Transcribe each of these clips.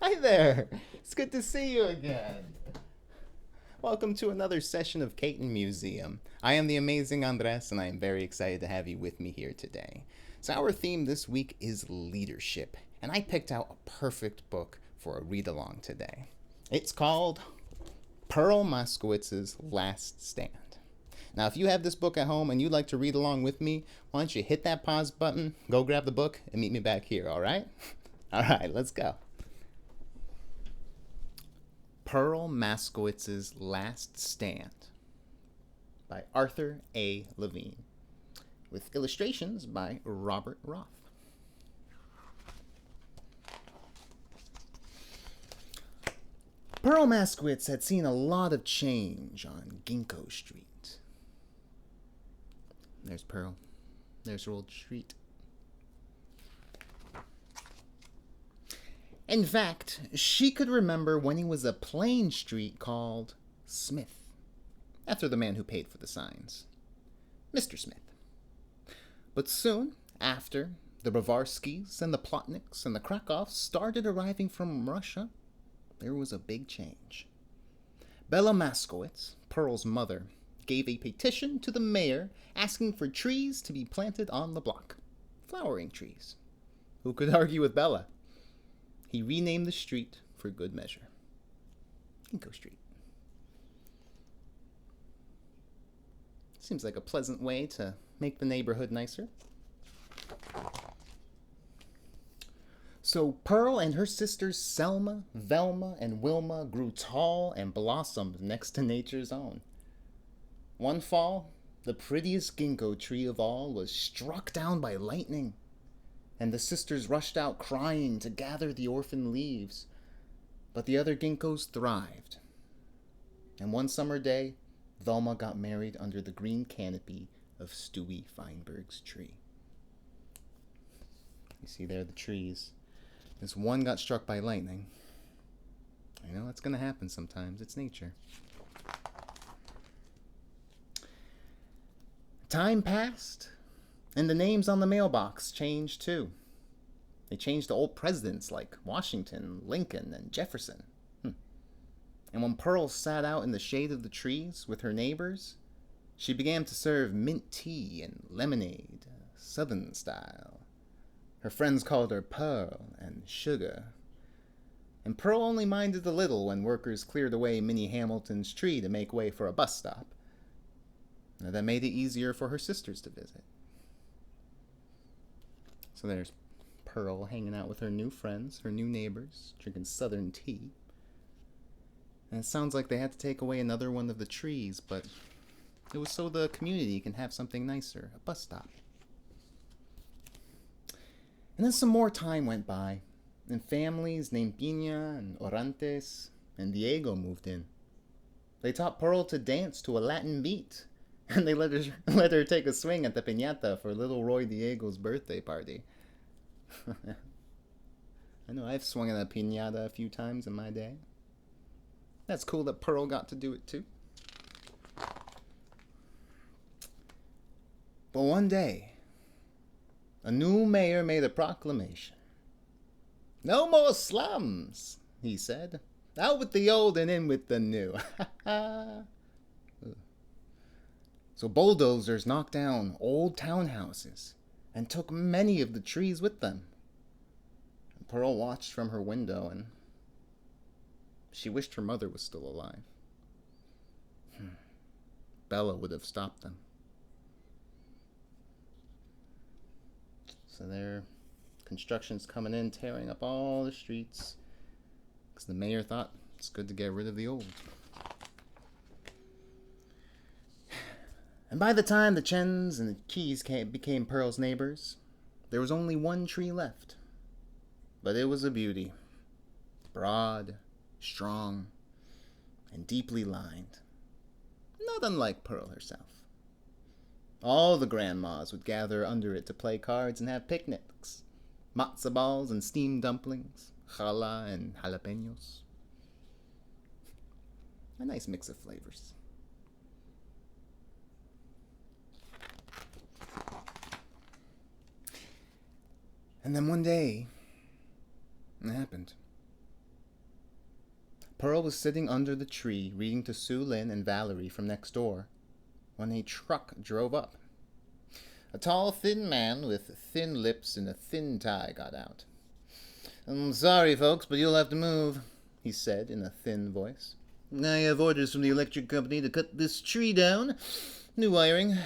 Hi there. It's good to see you again. Welcome to another session of Cayton Museum. I am the amazing Andres, and I am very excited to have you with me here today. So our theme this week is leadership, and I picked out a perfect book for a read-along today. It's called Pearl Mascowitz's Last Stand. Now, if you have this book at home and you'd like to read along with me, why don't you hit that pause button, go grab the book, and meet me back here, all right? All right, let's go. Pearl Mascowitz's Last Stand by Arthur A. Levine, with illustrations by Robert Roth. Pearl Mascowitz had seen a lot of change on Ginkgo Street. There's Pearl. There's her old street. In fact, she could remember when it was a plain street called Smith, after the man who paid for the signs, Mr. Smith. But soon after, the Bavarskis and the Plotniks and the Krakows started arriving from Russia, there was a big change. Bella Mascowitz, Pearl's mother, gave a petition to the mayor asking for trees to be planted on the block. Flowering trees. Who could argue with Bella? He renamed the street for good measure. Ginkgo Street. Seems like a pleasant way to make the neighborhood nicer. So Pearl and her sisters Selma, Velma, and Wilma grew tall and blossomed next to nature's own. One fall, the prettiest ginkgo tree of all was struck down by lightning, and the sisters rushed out crying to gather the orphan leaves. But the other ginkgos thrived. And one summer day, Velma got married under the green canopy of Stewie Feinberg's tree. You see there the trees. This one got struck by lightning. I know that's going to happen sometimes. It's nature. Time passed, and the names on the mailbox changed too. They changed to old presidents like Washington, Lincoln, and Jefferson. And when Pearl sat out in the shade of the trees with her neighbors, she began to serve mint tea and lemonade, Southern style. Her friends called her Pearl and Sugar. And Pearl only minded a little when workers cleared away Minnie Hamilton's tree to make way for a bus stop. Now, that made it easier for her sisters to visit. So there's Pearl hanging out with her new friends, her new neighbors, drinking Southern tea. And it sounds like they had to take away another one of the trees, but it was so the community can have something nicer, a bus stop. And then some more time went by, and families named Pina and Orantes and Diego moved in. They taught Pearl to dance to a Latin beat, and they let her take a swing at the piñata for little Roy Diego's birthday party. I know I've swung at a piñata a few times in my day. That's cool that Pearl got to do it too. But one day, a new mayor made a proclamation. "No more slums," he said. "Out with the old and in with the new." So bulldozers knocked down old townhouses and took many of the trees with them. And Pearl watched from her window, and she wished her mother was still alive. Bella would have stopped them. So there, construction's coming in, tearing up all the streets, because the mayor thought it's good to get rid of the old. And by the time the Chens and the Keys became Pearl's neighbors, there was only one tree left. But it was a beauty. Broad, strong, and deeply lined. Not unlike Pearl herself. All the grandmas would gather under it to play cards and have picnics. Matzo balls and steamed dumplings, challah and jalapenos. A nice mix of flavors. And then one day, it happened. Pearl was sitting under the tree reading to Sue Lin and Valerie from next door when a truck drove up. A tall, thin man with thin lips and a thin tie got out. "I'm sorry, folks, but you'll have to move," he said in a thin voice. "I have orders from the electric company to cut this tree down. New wiring.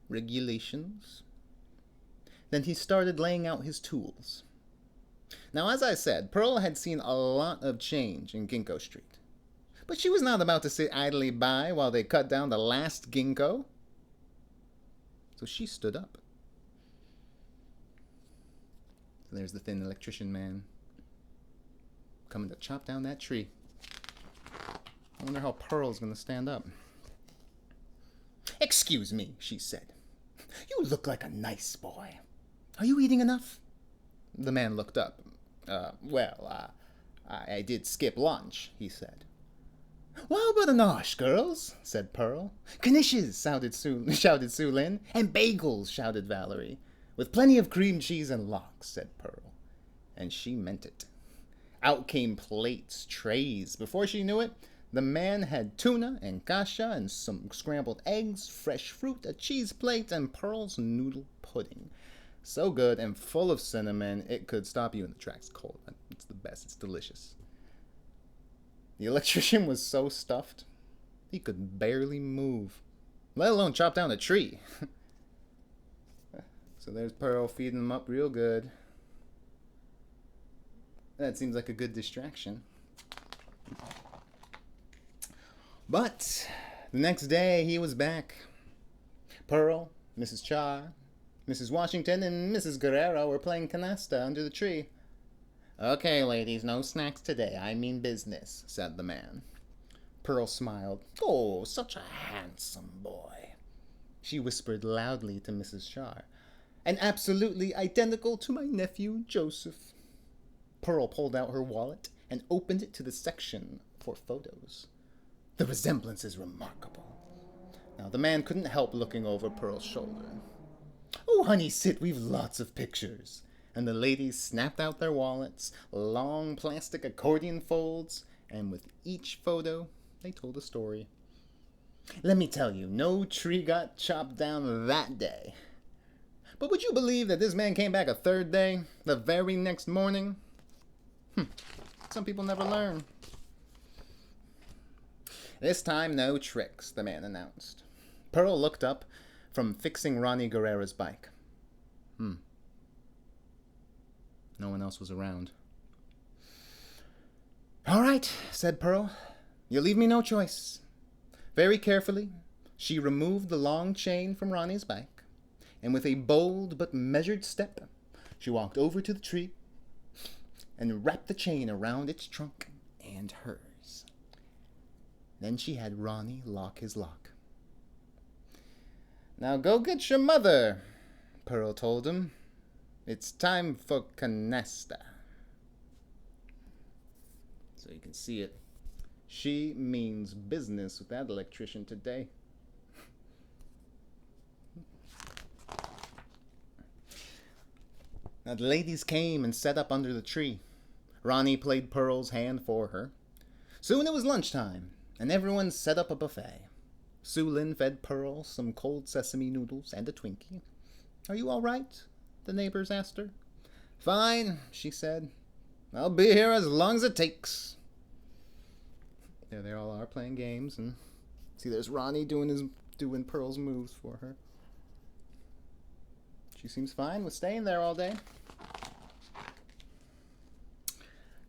Regulations." Then he started laying out his tools. Now, as I said, Pearl had seen a lot of change in Ginkgo Street. But she was not about to sit idly by while they cut down the last ginkgo. So she stood up. So there's the Thin Electrician man coming to chop down that tree. I wonder how Pearl's going to stand up. "Excuse me," she said. "You look like a nice boy. Are you eating enough?" The man looked up. I did skip lunch," he said. "Well, but an osh, girls," said Pearl. "Knishes," shouted Sue Lin. "And bagels," shouted Valerie. "With plenty of cream cheese and lox," said Pearl. And she meant it. Out came plates, trays. Before she knew it, the man had tuna and kasha and some scrambled eggs, fresh fruit, a cheese plate, and Pearl's noodle pudding. So good and full of cinnamon, it could stop you in the tracks cold. It's the best. It's delicious. The electrician was so stuffed, he could barely move, let alone chop down a tree. So there's Pearl feeding him up real good. That seems like a good distraction. But the next day he was back. Pearl, Mrs. Char, Mrs. Washington, and Mrs. Guerrero were playing canasta under the tree. "Okay, ladies, no snacks today. I mean business," said the man. Pearl smiled. "Oh, such a handsome boy," she whispered loudly to Mrs. Char. "And absolutely identical to my nephew, Joseph." Pearl pulled out her wallet and opened it to the section for photos. The resemblance is remarkable. Now, the man couldn't help looking over Pearl's shoulder. "Oh, honey, sit, we've lots of pictures." And the ladies snapped out their wallets, long plastic accordion folds, and with each photo, they told a story. Let me tell you, no tree got chopped down that day. But would you believe that this man came back a third day, the very next morning? Some people never learn. "This time, no tricks," the man announced. Pearl looked up from fixing Ronnie Guerrera's bike. No one else was around. "All right," said Pearl. "You leave me no choice." Very carefully, she removed the long chain from Ronnie's bike, and with a bold but measured step, she walked over to the tree and wrapped the chain around its trunk and hers. Then she had Ronnie lock his lock. "Now go get your mother," Pearl told him. "It's time for canasta." So you can see it. She means business with that electrician today. Now the ladies came and set up under the tree. Ronnie played Pearl's hand for her. Soon it was lunchtime, and everyone set up a buffet. Sue Lin fed Pearl some cold sesame noodles and a Twinkie. "Are you all right?" the neighbors asked her. "Fine," she said. "I'll be here as long as it takes." There they all are playing games, and see, there's Ronnie doing Pearl's moves for her. She seems fine with staying there all day.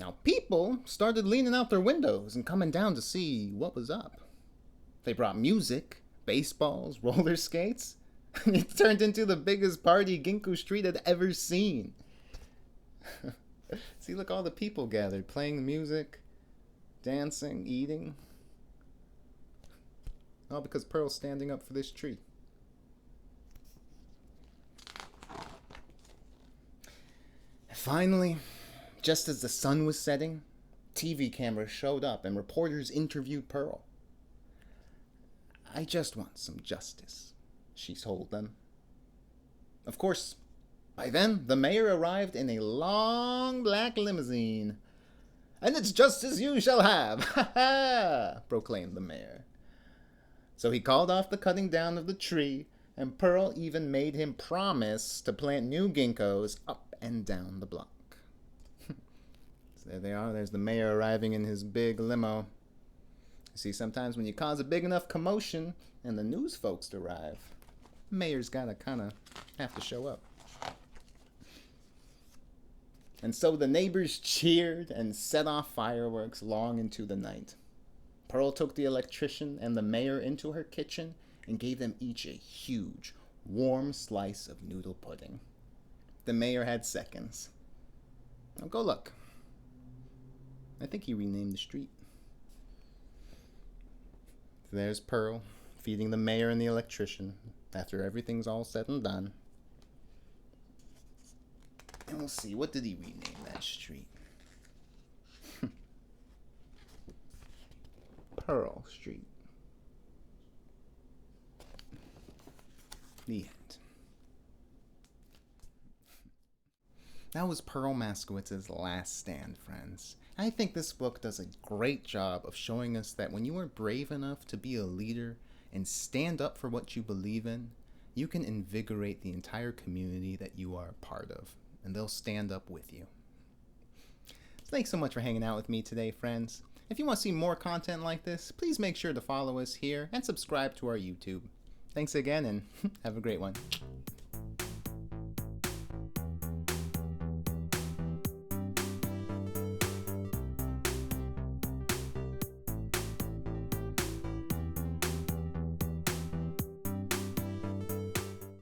Now people started leaning out their windows and coming down to see what was up. They brought music, baseballs, roller skates. It turned into the biggest party Ginkgo Street had ever seen. See, look, all the people gathered, playing the music, dancing, eating. All because Pearl's standing up for this tree. Finally, just as the sun was setting, TV cameras showed up and reporters interviewed Pearl. "I just want some justice," she told them. Of course, by then, the mayor arrived in a long black limousine. and it's just as you shall have, ha ha, proclaimed the mayor. So he called off the cutting down of the tree, and Pearl even made him promise to plant new ginkgos up and down the block. So there they are, there's the mayor arriving in his big limo. You see, sometimes when you cause a big enough commotion and the news folks arrive, the mayor's gotta kinda have to show up. And so the neighbors cheered and set off fireworks long into the night. Pearl took the electrician and the mayor into her kitchen and gave them each a huge, warm slice of noodle pudding. The mayor had seconds. Now go look. I think he renamed the street. There's Pearl feeding the mayor and the electrician after everything's all said and done. And we'll see, what did he rename that street? Pearl Street. The end. That was Pearl Mascowitz's last stand, friends. I think this book does a great job of showing us that when you are brave enough to be a leader and stand up for what you believe in, you can invigorate the entire community that you are a part of, and they'll stand up with you. So thanks so much for hanging out with me today, friends. If you want to see more content like this, please make sure to follow us here and subscribe to our YouTube. Thanks again, and have a great one.